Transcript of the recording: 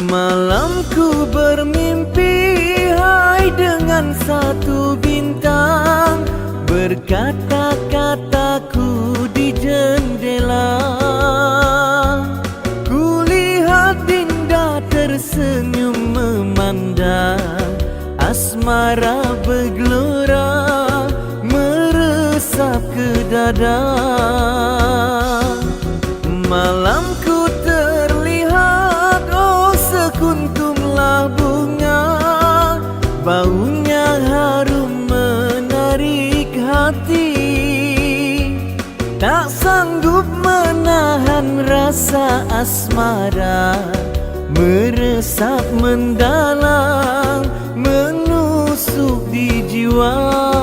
Malamku bermimpi hai dengan satu bintang, berkata-kataku di jendela. Kulihat Dinda tersenyum memandang, asmara bergelora meresap ke dada. Malamku terlihat oh sekuntumlah bunga, baunya harum menarik hati. Tak sanggup menahan rasa asmara, meresap mendalam, menusuk di jiwa.